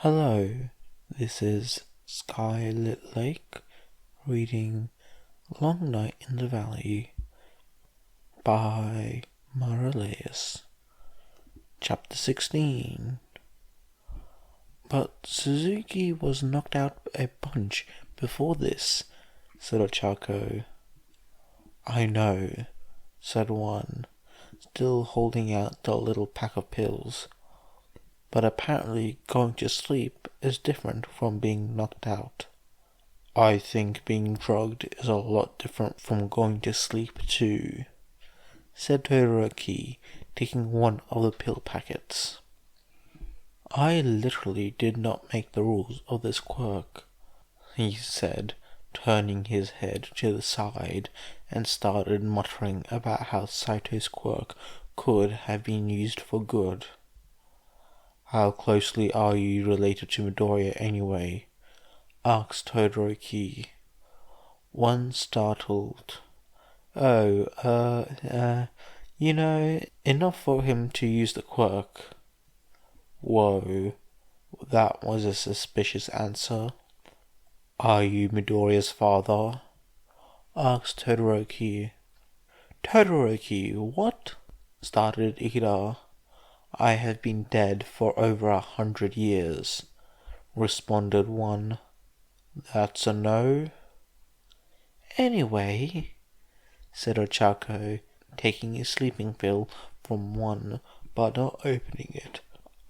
Hello, this is Skylit Lake reading Long Night in the Valley by Maraleus. Chapter 16. But Suzuki was knocked out a bunch before this, said Ochako. I know, said one, still holding out the little pack of pills. But apparently going to sleep is different from being knocked out. I think being drugged is a lot different from going to sleep too, said Todoroki, taking one of the pill packets. I literally did not make the rules of this quirk, he said, turning his head to the side and started muttering about how Saito's quirk could have been used for good. How closely are you related to Midoriya anyway? Asked Todoroki. One startled. Enough for him to use the quirk. Whoa, that was a suspicious answer. Are you Midoriya's father? Asked Todoroki. Todoroki, what? Started Ida. I have been dead for over 100 years, responded one. That's a no? Anyway, said Ochako, taking a sleeping pill from one but not opening it.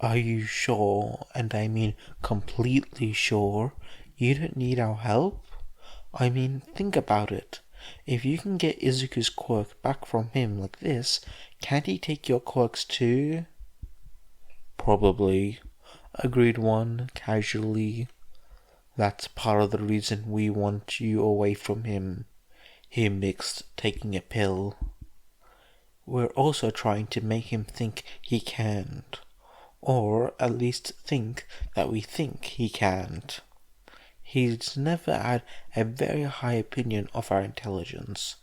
Are you sure, and I mean completely sure, you don't need our help? I mean, think about it. If you can get Izuku's quirk back from him like this, can't he take your quirks too? Probably, agreed one casually. That's part of the reason we want you away from him. He mixed taking a pill. We're also trying to make him think he can't, or at least think that we think he can't. He's never had a very high opinion of our intelligence,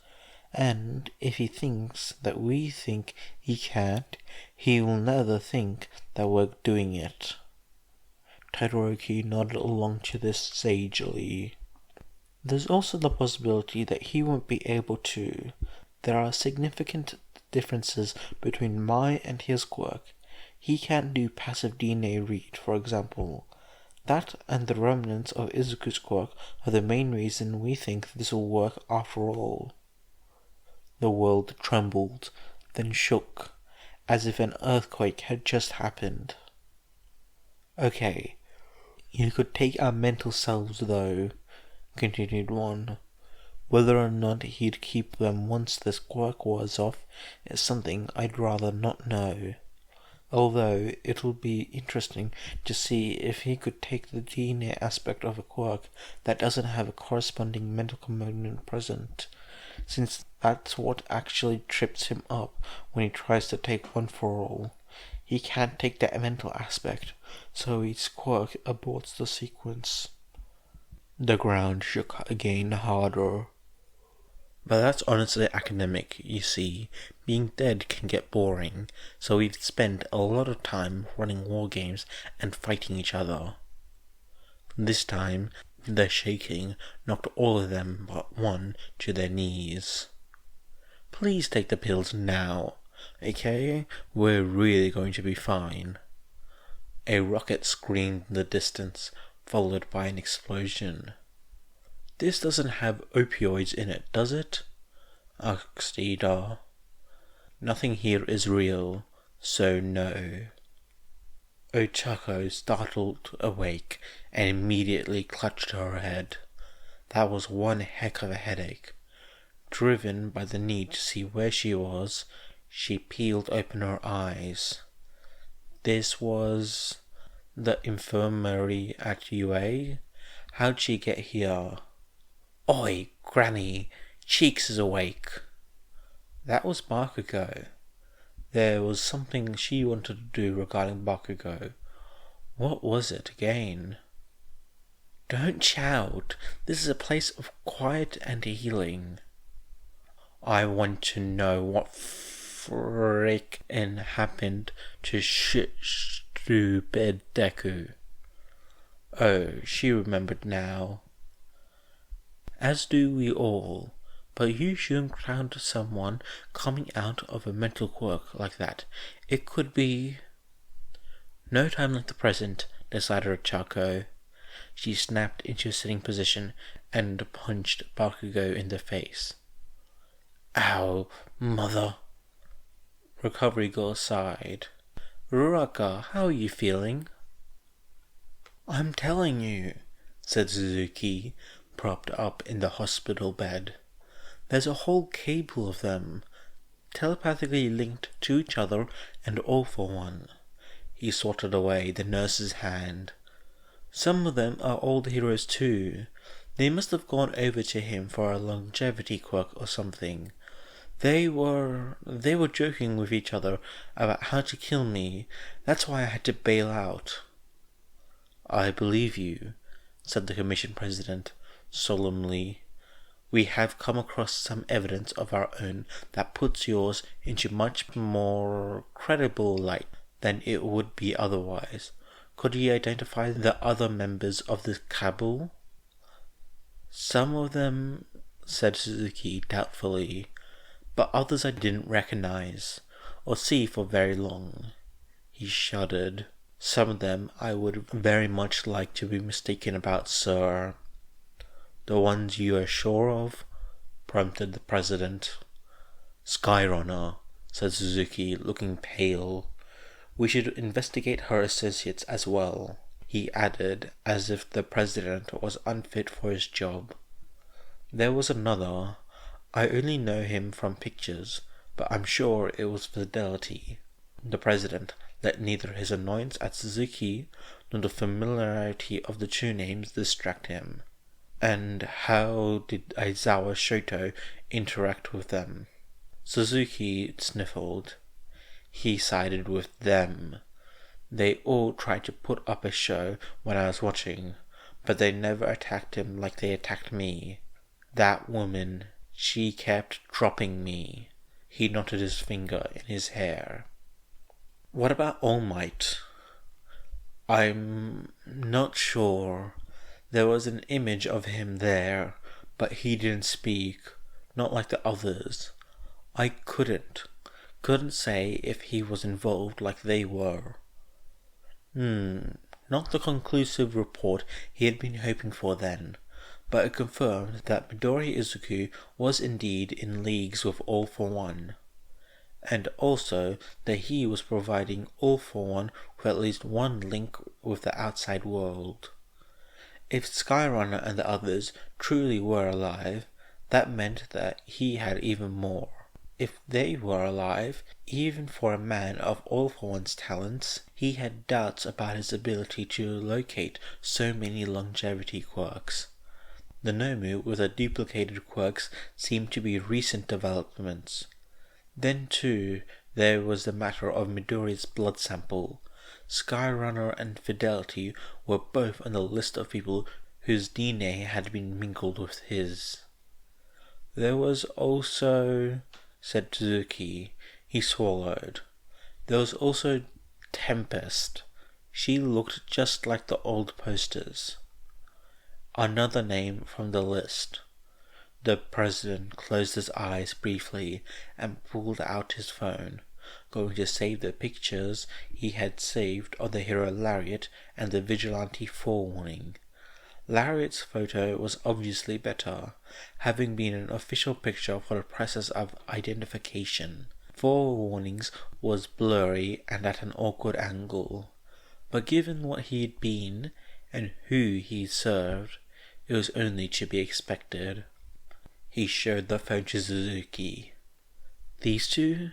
and if he thinks that we think he can't, he will never think that we're doing it. Todoroki nodded along to this sagely. There's also the possibility that he won't be able to. There are significant differences between my and his quirk. He can't do passive DNA read, for example. That and the remnants of Izuku's quirk are the main reason we think this will work after all. The world trembled, then shook, as if an earthquake had just happened. Okay, you could take our mental selves though, continued one. Whether or not he'd keep them once this quirk was off is something I'd rather not know. Although it'll be interesting to see if he could take the DNA aspect of a quirk that doesn't have a corresponding mental component present, since that's what actually trips him up when he tries to take one for all. He can't take that mental aspect, so his quirk aborts the sequence. The ground shook again harder. But that's honestly academic, you see. Being dead can get boring, so we've spent a lot of time running war games and fighting each other. This time, the shaking knocked all of them but one to their knees. Please take the pills now, okay? We're really going to be fine. A rocket screamed in the distance, followed by an explosion. This doesn't have opioids in it, does it? Asked Ida. Nothing here is real, so no. Ochako startled awake and immediately clutched her head. That was one heck of a headache. Driven by the need to see where she was, she peeled open her eyes. This was the infirmary at UA? How'd she get here? Oi, Granny, Cheeks is awake. That was Bakugo. There was something she wanted to do regarding Bakugo. What was it again? Don't shout. This is a place of quiet and healing. I want to know what frickin' happened to stupid Deku. Oh, she remembered now. As do we all. But you shouldn't count someone coming out of a mental quirk like that. It could be... No time like the present, decided Chaco. She snapped into a sitting position and punched Bakugo in the face. Ow, mother. Recovery Girl sighed. Ruaka, how are you feeling? I'm telling you, said Suzuki, propped up in the hospital bed. There's a whole cable of them, telepathically linked to each other and all for one. He swatted away the nurse's hand. Some of them are old heroes too. They must have gone over to him for a longevity quirk or something. They were joking with each other about how to kill me. That's why I had to bail out. I believe you, said the Commission President solemnly. We have come across some evidence of our own that puts yours into much more credible light than it would be otherwise. Could you identify the other members of the cabal? Some of them, said Suzuki doubtfully, but others I didn't recognize or see for very long. He shuddered. Some of them I would very much like to be mistaken about, sir. The ones you are sure of? Prompted the President. Skyrunner, said Suzuki, looking pale. We should investigate her associates as well, he added, as if the President was unfit for his job. There was another. I only know him from pictures, but I'm sure it was Fidelity. The President let neither his annoyance at Suzuki nor the familiarity of the two names distract him. And how did Aizawa Shoto interact with them? Suzuki sniffled. He sided with them. They all tried to put up a show when I was watching, but they never attacked him like they attacked me. That woman, she kept dropping me. He knotted his finger in his hair. What about All Might? I'm not sure. There was an image of him there, but he didn't speak, not like the others. I couldn't say if he was involved like they were. Not the conclusive report he had been hoping for then, but it confirmed that Midoriya Izuku was indeed in leagues with All for One, and also that he was providing All for One with at least one link with the outside world. If Skyrunner and the others truly were alive, that meant that he had even more. If they were alive, even for a man of All for One's talents, he had doubts about his ability to locate so many longevity quirks. The Nomu with the duplicated quirks seemed to be recent developments. Then too, there was the matter of Midoriya's blood sample. Skyrunner and Fidelity were both on the list of people whose DNA had been mingled with his. There was also, said Suzuki. He swallowed. There was also Tempest. She looked just like the old posters. Another name from the list. The President closed his eyes briefly and pulled out his phone, going to save the pictures he had saved of the hero Lariat and the vigilante forewarning. Lariat's photo was obviously better, having been an official picture for the process of identification. Forewarning's was blurry and at an awkward angle, but given what he'd been and who he'd served, it was only to be expected. He showed the phone to Suzuki. These two?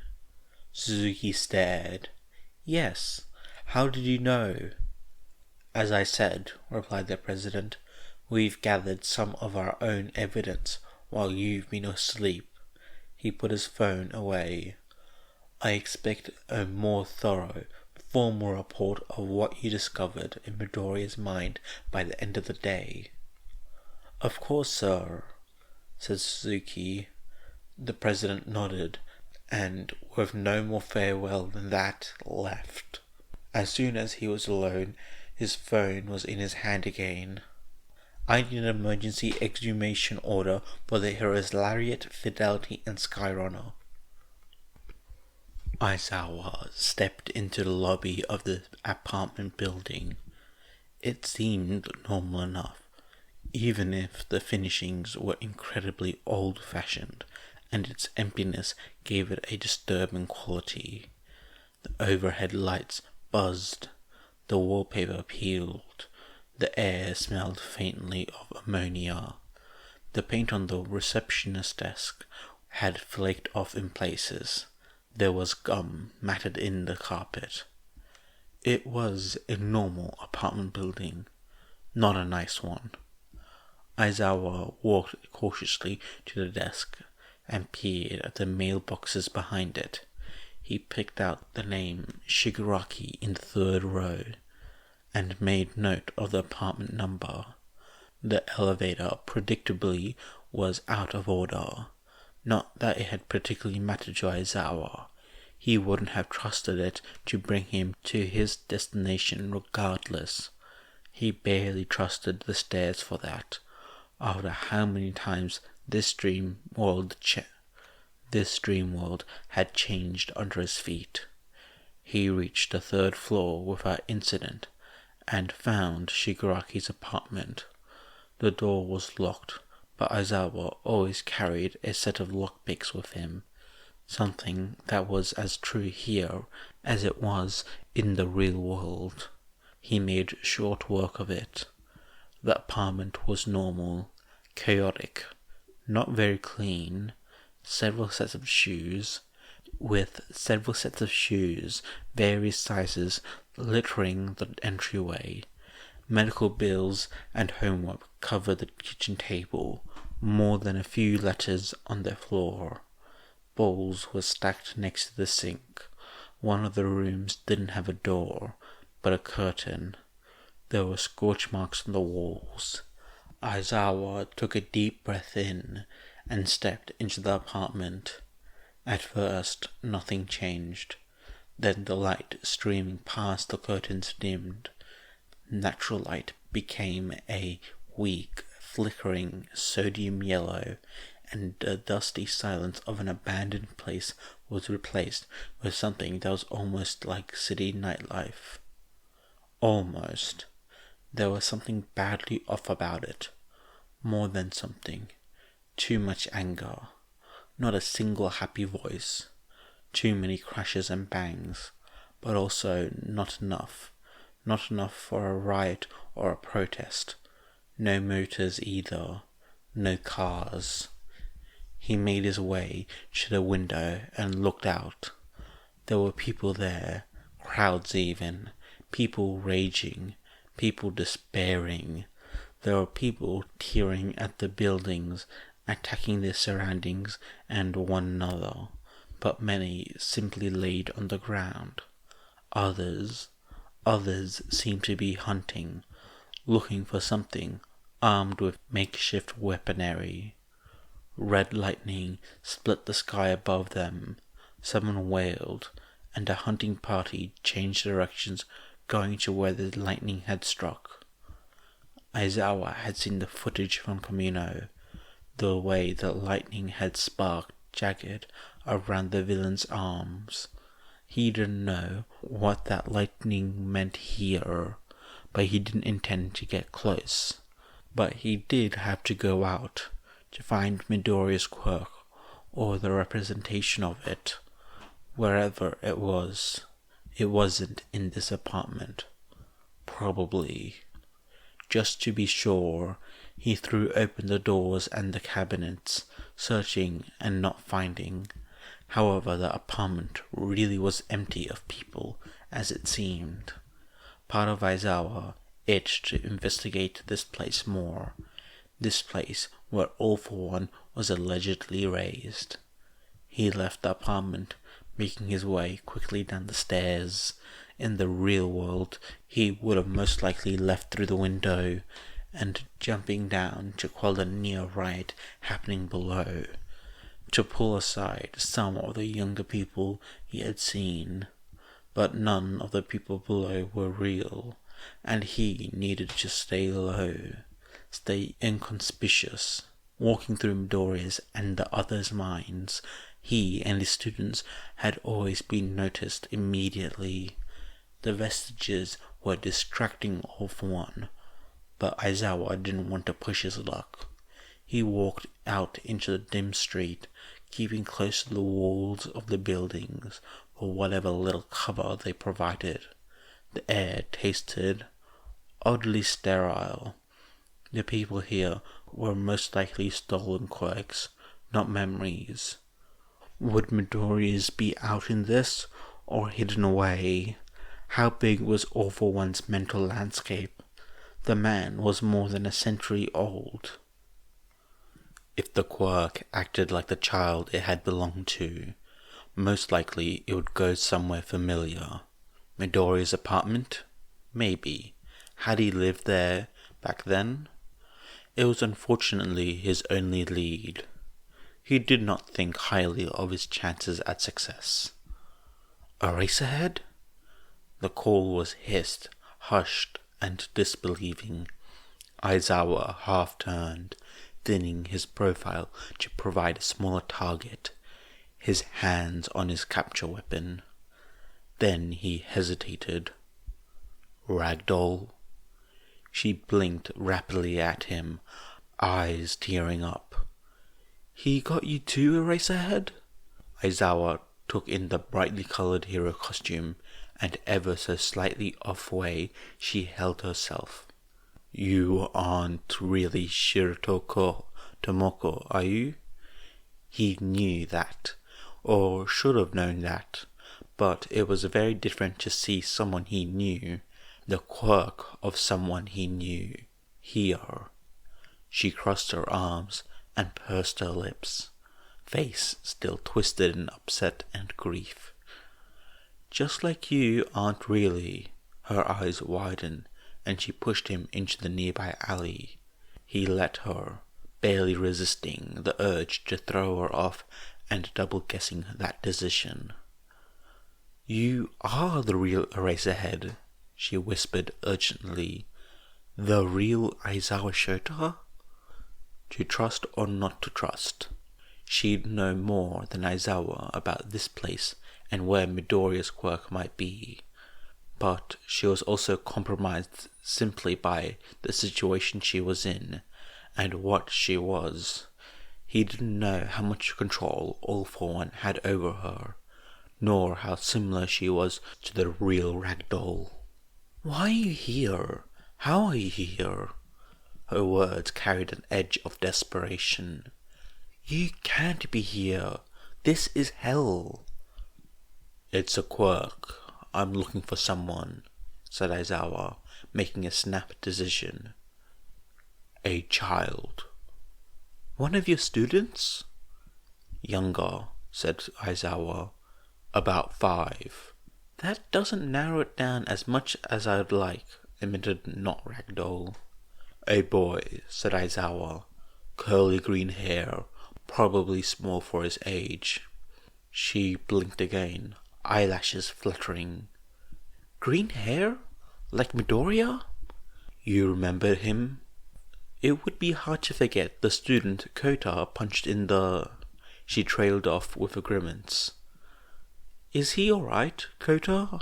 Suzuki stared. Yes. How did you know? As I said, replied the President, we've gathered some of our own evidence while you've been asleep. He put his phone away. I expect a more thorough, formal report of what you discovered in Midoriya's mind by the end of the day. Of course, sir, said Suzuki. The President nodded, and with no more farewell than that, left. As soon as he was alone, His phone was in his hand again. "I need an emergency exhumation order for the heroes Lariat, Fidelity, and Skyrunner." Aizawa stepped into the lobby of the apartment building. It seemed normal enough, even if the finishings were incredibly old-fashioned and its emptiness gave it a disturbing quality. The overhead lights buzzed, the wallpaper peeled, the air smelled faintly of ammonia. The paint on the receptionist's desk had flaked off in places. There was gum matted in the carpet. It was a normal apartment building, not a nice one. Aizawa walked cautiously to the desk and peered at the mailboxes behind it. He picked out the name Shigaraki in the third row and made note of the apartment number. The elevator, predictably, was out of order. Not that it had particularly mattered to Aizawa. He wouldn't have trusted it to bring him to his destination regardless. He barely trusted the stairs for that, after how many times this dream world had changed under his feet. He reached the third floor without incident and found Shigaraki's apartment. The door was locked, but Aizawa always carried a set of lockpicks with him, something that was as true here as it was in the real world. He made short work of it. The apartment was normal, chaotic, not very clean, several sets of shoes, various sizes, littering the entryway. Medical bills and homework covered the kitchen table, more than a few letters on the floor. Bowls were stacked next to the sink. One of the rooms didn't have a door, but a curtain. There were scorch marks on the walls. Aizawa took a deep breath in and stepped into the apartment. At first, nothing changed. Then the light streaming past the curtains dimmed. Natural light became a weak, flickering sodium yellow, and the dusty silence of an abandoned place was replaced with something that was almost like city nightlife. Almost. There was something badly off about it. More than something. Too much anger. Not a single happy voice. Too many crashes and bangs. But also not enough. Not enough for a riot or a protest. No motors either. No cars. He made his way to the window and looked out. There were people there, crowds even, people raging, people despairing. There were people tearing at the buildings, attacking their surroundings and one another, but many simply laid on the ground. Others seemed to be hunting, looking for something, armed with makeshift weaponry. Red lightning split the sky above them. Someone wailed, and a hunting party changed directions, going to where the lightning had struck. Aizawa had seen the footage from Kamino, the way the lightning had sparked jagged around the villain's arms. He didn't know what that lightning meant here, but he didn't intend to get close. But he did have to go out to find Midoriya's quirk, or the representation of it, wherever it was. It wasn't in this apartment. Probably. Just to be sure, he threw open the doors and the cabinets, searching and not finding. However, the apartment really was empty of people, as it seemed. Part of Aizawa itched to investigate this place more. This place where All for One was allegedly raised. He left the apartment, making his way quickly down the stairs. In the real world, he would have most likely left through the window, and jumping down to quell the near riot happening below, to pull aside some of the younger people he had seen. But none of the people below were real. and he needed to stay low, stay inconspicuous. Walking through Midoriya's and the others' minds, he and his students had always been noticed immediately. The vestiges were distracting all for one, but Aizawa didn't want to push his luck. He walked out into the dim street, keeping close to the walls of the buildings for whatever little cover they provided. The air tasted oddly sterile. The people here were most likely stolen quirks, not memories. Would Midoriya's be out in this, or hidden away? How big was All For One's mental landscape? The man was more than a century old. If the quirk acted like the child it had belonged to, most likely it would go somewhere familiar. Midoriya's apartment? Maybe. Had he lived there back then? It was unfortunately his only lead. He did not think highly of his chances at success. Eraserhead? The call was hissed, hushed, and disbelieving. Aizawa half-turned, thinning his profile to provide a smaller target, his hands on his capture weapon. Then he hesitated. Ragdoll? She blinked rapidly at him, eyes tearing up. He got you too, Eraserhead? Aizawa took in the brightly coloured hero costume, and ever so slightly off way she held herself. You aren't really Shirotoko Tomoko, are you? He knew that, or should have known that, but it was very different to see someone he knew, the quirk of someone he knew, here. She crossed her arms and pursed her lips, face still twisted in upset and grief. Just like you aren't really. Her eyes widened, and she pushed him into the nearby alley. He let her, barely resisting the urge to throw her off and double-guessing that decision. You are the real Eraserhead, she whispered urgently. The real Aizawa Shota? To trust or not to trust? She'd know more than Aizawa about this place and where Midoriya's quirk might be. But she was also compromised simply by the situation she was in, and what she was. He didn't know how much control All For One had over her, nor how similar she was to the real Ragdoll. Why are you here? How are you here? Her words carried an edge of desperation. You can't be here. This is hell. It's a quirk. I'm looking for someone, said Aizawa, making a snap decision. A child. One of your students? Younger, said Aizawa. About 5. That doesn't narrow it down as much as I'd like, admitted not Ragdoll. A boy, said Aizawa. Curly green hair, probably small for his age. She blinked again, eyelashes fluttering. Green hair? Like Midoriya? You remember him? It would be hard to forget the student Kota punched in the... She trailed off with a grimace. Is he alright, Kota?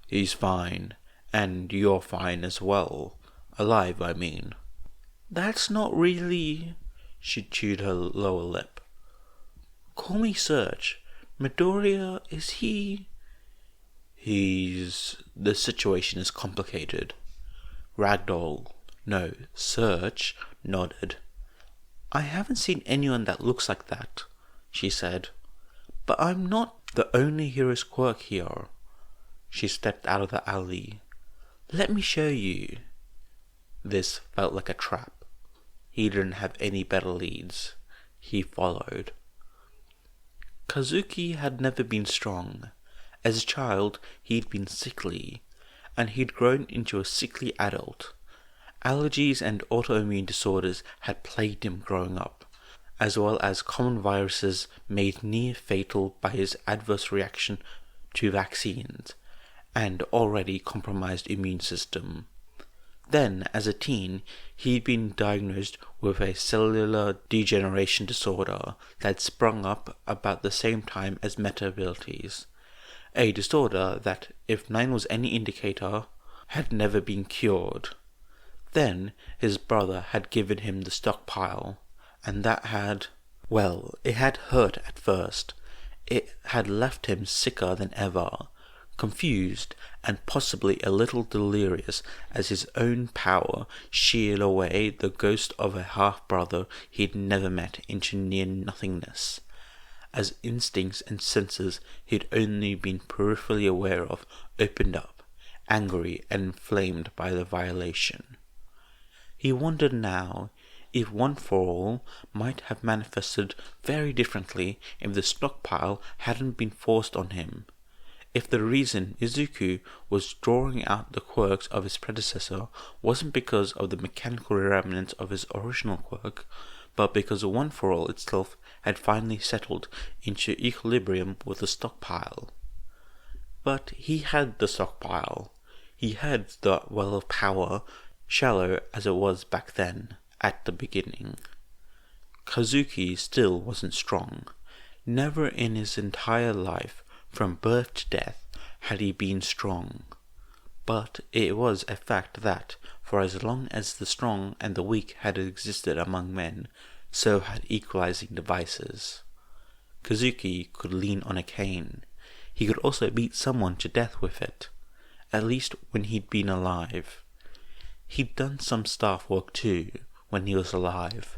He's fine, and you're fine as well. Alive, I mean. That's not really... She chewed her lower lip. Call me Serge. Midoriya, is he... The situation is complicated. Ragdoll, no, Serge, nodded. I haven't seen anyone that looks like that, she said. But I'm not the only hero's quirk here. She stepped out of the alley. Let me show you. This felt like a trap. He didn't have any better leads. He followed. Kazuki had never been strong. As a child, he'd been sickly, and he'd grown into a sickly adult. Allergies and autoimmune disorders had plagued him growing up, as well as common viruses made near fatal by his adverse reaction to vaccines, and already compromised immune system. Then, as a teen, he'd been diagnosed with a cellular degeneration disorder that sprung up about the same time as meta abilities. A disorder that, if 9 was any indicator, had never been cured. Then, his brother had given him the stockpile, and that had, well, it had hurt at first. It had left him sicker than ever, confused and possibly a little delirious as his own power sheared away the ghost of a half-brother he'd never met into near nothingness, as instincts and senses he'd only been peripherally aware of opened up, angry and inflamed by the violation. He wondered now if One for All might have manifested very differently if the stockpile hadn't been forced on him. If the reason Izuku was drawing out the quirks of his predecessor wasn't because of the mechanical remnants of his original quirk, but because One for All itself had finally settled into equilibrium with the stockpile. But he had the stockpile. He had the well of power, shallow as it was back then, at the beginning. Kazuki still wasn't strong. Never in his entire life, from birth to death, had he been strong. But it was a fact that, for as long as the strong and the weak had existed among men, so had equalizing devices. Kazuki could lean on a cane. He could also beat someone to death with it, at least when he'd been alive. He'd done some staff work too, when he was alive.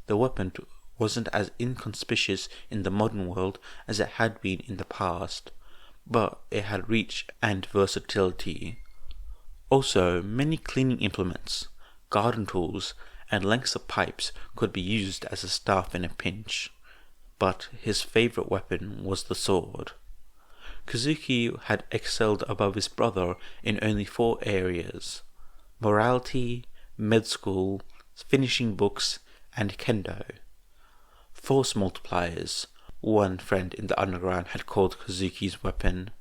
The weapon wasn't as inconspicuous in the modern world as it had been in the past, but it had reach and versatility. Also, many cleaning implements, garden tools, and lengths of pipes could be used as a staff in a pinch, but his favorite weapon was the sword. Kazuki had excelled above his brother in only 4 areas: morality, med school, finishing books, and kendo. Force multipliers, one friend in the underground had called Kazuki's weapon.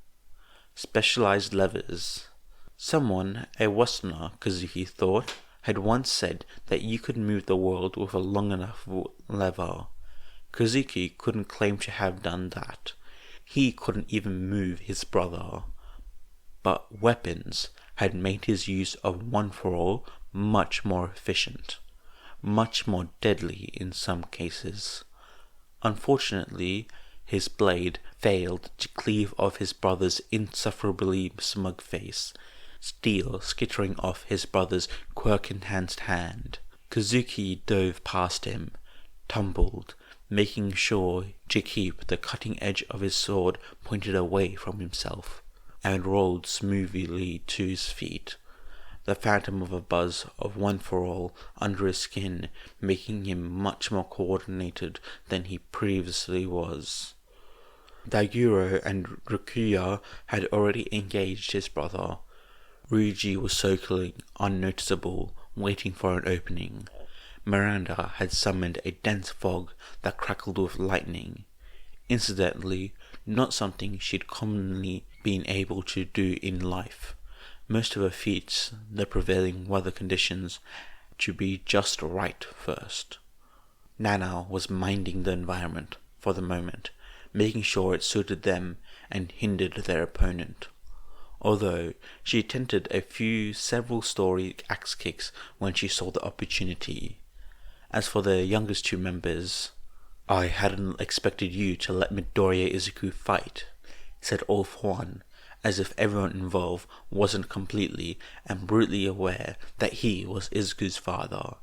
Specialized levers. Someone, a Westerner, Kazuki thought, had once said that you could move the world with a long enough lever. Kazuki couldn't claim to have done that. He couldn't even move his brother. But weapons had made his use of One for All much more efficient, much more deadly in some cases. Unfortunately, his blade failed to cleave off his brother's insufferably smug face, steel skittering off his brother's quirk-enhanced hand. Kazuki dove past him, tumbled, making sure to keep the cutting edge of his sword pointed away from himself, and rolled smoothly to his feet, the phantom of a buzz of One for All under his skin making him much more coordinated than he previously was. Daiguro and Rukuya had already engaged his brother. Ryuji was circling, unnoticeable, waiting for an opening. Miranda had summoned a dense fog that crackled with lightning. Incidentally, not something she'd commonly been able to do in life. Most of her feats, the prevailing weather conditions, to be just right first. Nana was minding the environment, for the moment, making sure it suited them and hindered their opponent. Although she attempted a few several-story axe kicks when she saw the opportunity. As for the youngest 2 members, "I hadn't expected you to let Midoriya Izuku fight," said All for One, as if everyone involved wasn't completely and brutally aware that he was Izuku's father.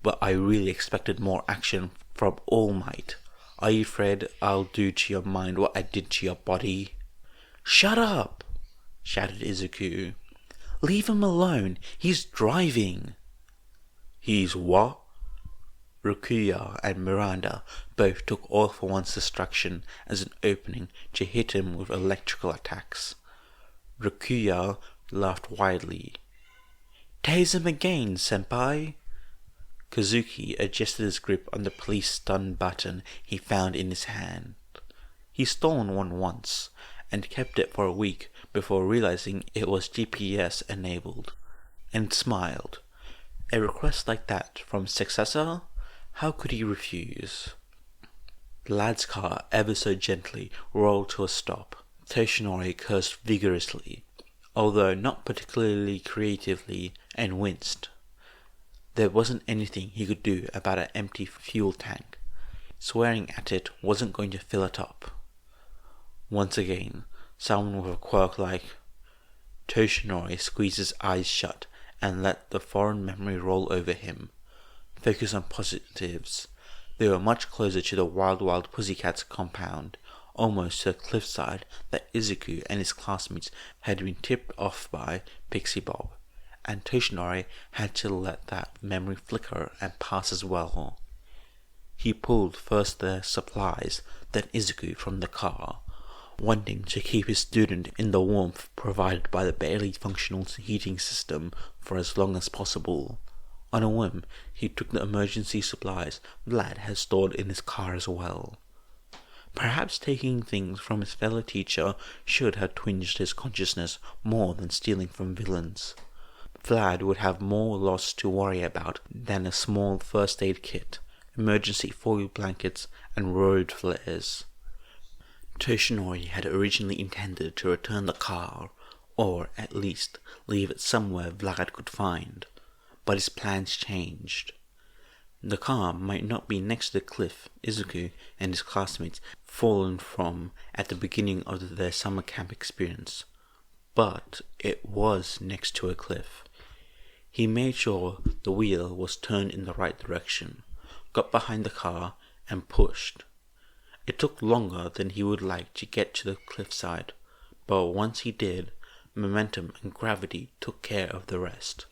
"But I really expected more action from All Might. Are you afraid I'll do to your mind what I did to your body?" "Shut up!" shouted Izuku. "Leave him alone, he's driving." "He's what?" Rukuya and Miranda both took All for One's distraction as an opening to hit him with electrical attacks. Rukuya laughed widely. "Tase him again, senpai." Kazuki adjusted his grip on the police stun button he found in his hand. He'd stolen one once, and kept it for a week before realizing it was GPS enabled, and smiled. A request like that from his successor? How could he refuse? The lad's car ever so gently rolled to a stop. Toshinori cursed vigorously, although not particularly creatively, and winced. There wasn't anything he could do about an empty fuel tank. Swearing at it wasn't going to fill it up. Once again, someone with a quirk like Toshinori squeezed his eyes shut and let the foreign memory roll over him. Focus on positives. They were much closer to the Wild Pussycats compound, almost to the cliffside that Izuku and his classmates had been tipped off by Pixie Bob, and Toshinori had to let that memory flicker and pass as well. He pulled first their supplies, then Izuku from the car, wanting to keep his student in the warmth provided by the barely functional heating system for as long as possible. On a whim, he took the emergency supplies Vlad had stored in his car as well. Perhaps taking things from his fellow teacher should have twinged his consciousness more than stealing from villains. Vlad would have more loss to worry about than a small first aid kit, emergency foil blankets, and road flares. Toshinori had originally intended to return the car, or at least leave it somewhere Vlad could find, but his plans changed. The car might not be next to the cliff Izuku and his classmates fallen from at the beginning of their summer camp experience, but it was next to a cliff. He made sure the wheel was turned in the right direction, got behind the car, and pushed. It took longer than he would like to get to the cliffside, but once he did, momentum and gravity took care of the rest.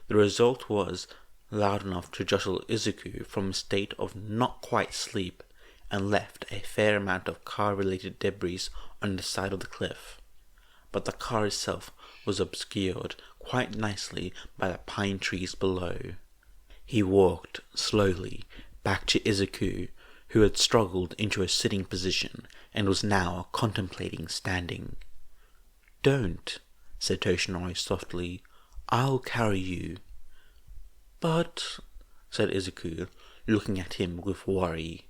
The result was loud enough to jostle Izuku from a state of not quite sleep and left a fair amount of car-related debris on the side of the cliff. But the car itself was obscured quite nicely by the pine trees below. He walked slowly back to Izuku, who had struggled into a sitting position and was now contemplating standing. "Don't," said Toshinori softly. "I'll carry you." "But," said Izuku, looking at him with worry.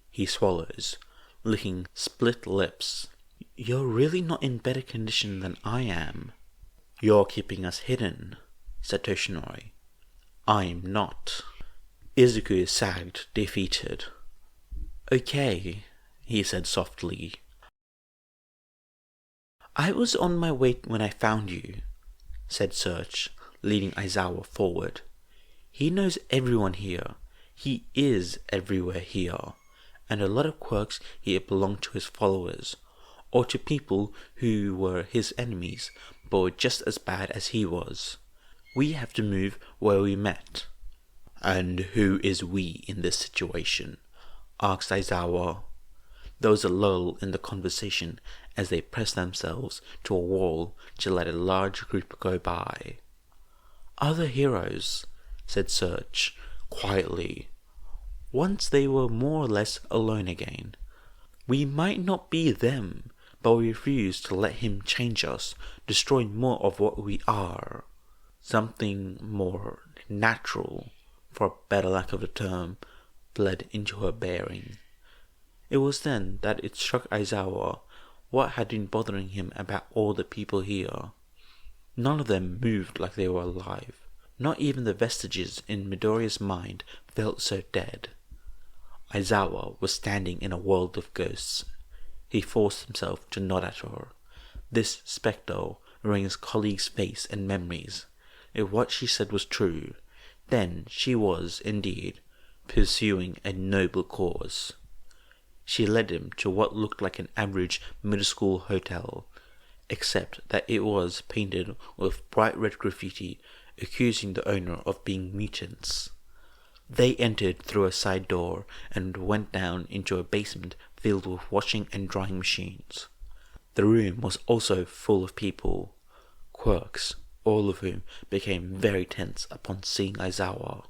He swallows, licking split lips. "You're really not in better condition than I am." "You're keeping us hidden," said Toshinori. "I'm not." Izuku sagged, defeated. "Okay," he said softly. "I was on my way when I found you," said Search, leading Aizawa forward. "He knows everyone here. He is everywhere here. And a lot of quirks here belong to his followers, or to people who were his enemies, but were just as bad as he was. We have to move where we met." "And who is we in this situation?" asked Aizawa. There was a lull in the conversation as they pressed themselves to a wall to let a large group go by. "Other heroes," said Search, quietly. "Once they were more or less alone again. We might not be them, but we refuse to let him change us, destroy more of what we are. Something more natural, for a better lack of the term, bled into her bearing." It was then that it struck Aizawa what had been bothering him about all the people here. None of them moved like they were alive. Not even the vestiges in Midoriya's mind felt so dead. Aizawa was standing in a world of ghosts. He forced himself to nod at her. This spectre wrung his colleague's face and memories. If what she said was true, then she was, indeed, pursuing a noble cause. She led him to what looked like an average middle school hotel, except that it was painted with bright red graffiti accusing the owner of being mutants. They entered through a side door and went down into a basement filled with washing and drying machines. The room was also full of people, quirks, all of whom became very tense upon seeing Aizawa.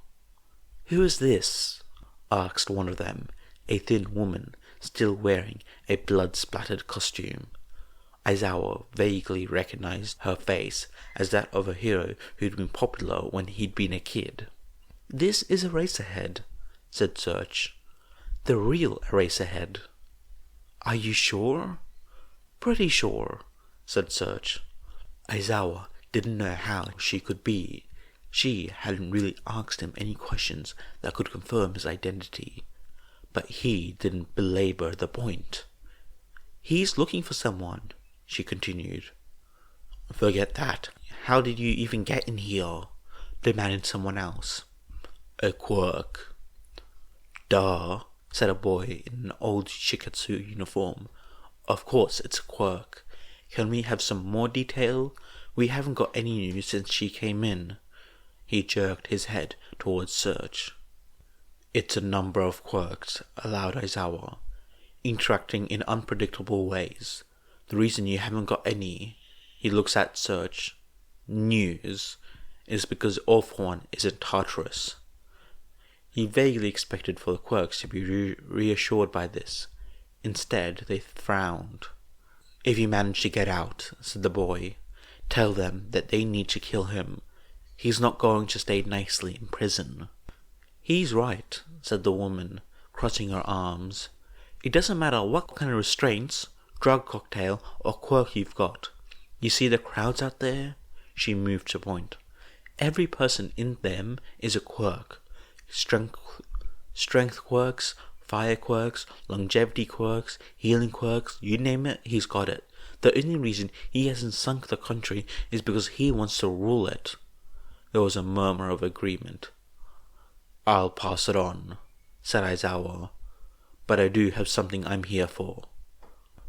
"Who is this?" asked one of them, a thin woman still wearing a blood-splattered costume. Aizawa vaguely recognized her face as that of a hero who'd been popular when he'd been a kid. "This is Eraserhead," said Search. "The real Eraserhead." "Are you sure?" "Pretty sure," said Search. Aizawa didn't know how she could be. She hadn't really asked him any questions that could confirm his identity, but he didn't belabor the point. "He's looking for someone," she continued. "Forget that. How did you even get in here?" demanded someone else. "A quirk." "Duh," said a boy in an old shikatsu uniform. "Of course it's a quirk. Can we have some more detail? We haven't got any news since she came in." He jerked his head towards Search. "It's a number of quirks," allowed Aizawa, "interacting in unpredictable ways. The reason you haven't got any," he looks at Search, "news, is because All For One isn't Tartarus." He vaguely expected for the quirks to be reassured by this. Instead, they frowned. "If you manage to get out," said the boy, "tell them that they need to kill him. He's not going to stay nicely in prison." "He's right," said the woman, crossing her arms. "It doesn't matter what kind of restraints, drug cocktail, or quirk you've got. You see the crowds out there?" She moved to point. "Every person in them is a quirk. Strength quirks, fire quirks, longevity quirks, healing quirks, you name it, he's got it. The only reason he hasn't sunk the country is because he wants to rule it." There was a murmur of agreement. "I'll pass it on," said Aizawa, "but I do have something I'm here for."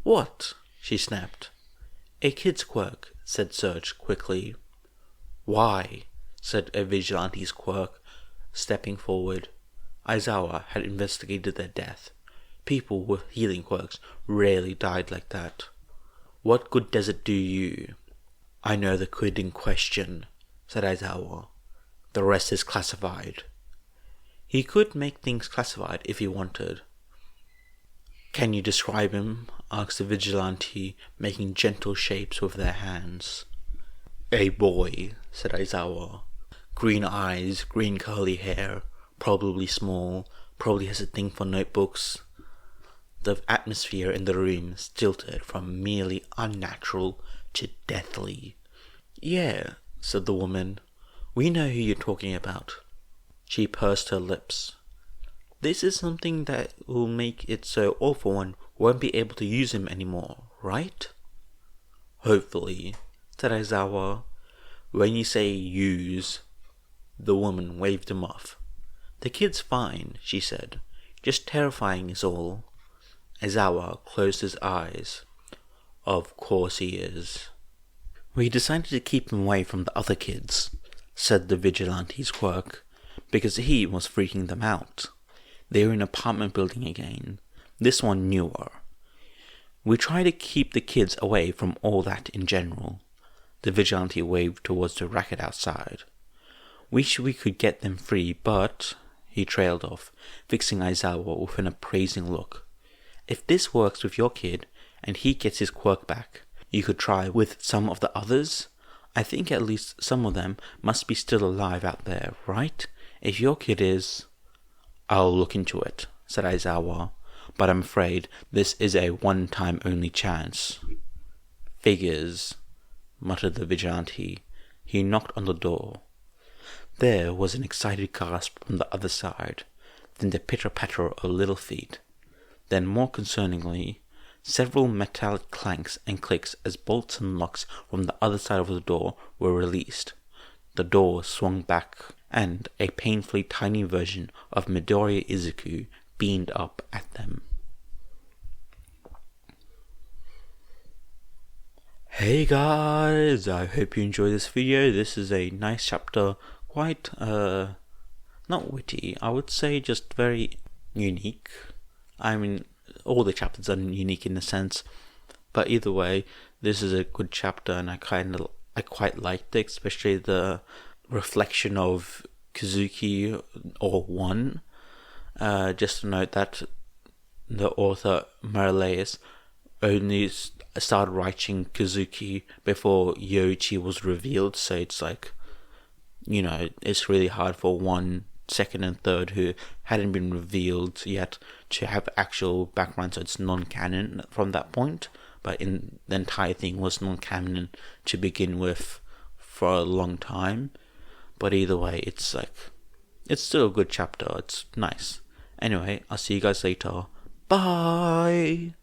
"What?" she snapped. "A kid's quirk," said Search quickly. "Why?" said a vigilante's quirk, stepping forward. Aizawa had investigated their death. People with healing quirks rarely died like that. "What good does it do you?" "I know the kid in question," said Aizawa. "The rest is classified." He could make things classified if he wanted. "Can you describe him?" asked the vigilante, making gentle shapes with their hands. "A boy," said Aizawa. "Green eyes, green curly hair, probably small, probably has a thing for notebooks." The atmosphere in the room stilted from merely unnatural to deathly. "Yeah," said the woman. "We know who you're talking about." She pursed her lips. "This is something that will make it so All For One won't be able to use him anymore, right?" "Hopefully," said Aizawa. "When you say use," the woman waved him off. "The kid's fine," she said. "Just terrifying is all." Aizawa closed his eyes. "Of course he is." "We decided to keep him away from the other kids," said the vigilante's quirk, "because he was freaking them out. They were in an apartment building again. This one newer. We try to keep the kids away from all that in general." The vigilante waved towards the racket outside. "Wish we could get them free, but..." He trailed off, fixing Aizawa with an appraising look. "If this works with your kid, and he gets his quirk back, you could try with some of the others? I think at least some of them must be still alive out there, right? If your kid is..." "I'll look into it," said Aizawa, "but I'm afraid this is a one-time only chance." "Figures," muttered the vigilante. He knocked on the door. There was an excited gasp from the other side, then the pitter-patter of little feet. Then, more concerningly, several metallic clanks and clicks as bolts and locks from the other side of the door were released. The door swung back, and a painfully tiny version of Midoriya Izuku beamed up at them. Hey guys, I hope you enjoyed this video. This is a nice chapter, quite, not witty, I would say just very unique. I mean, all the chapters are unique in a sense, but either way, this is a good chapter and I quite liked it, especially the reflection of Kazuki or One. Just to note that the author Marileus only started writing Kazuki before Yoichi was revealed, so it's like, it's really hard for 1, 2nd, and 3rd who hadn't been revealed yet to have actual background, so it's non-canon from that point. But in the entire thing was non-canon to begin with for a long time. But either way, it's still a good chapter. It's nice. Anyway, I'll see you guys later. Bye!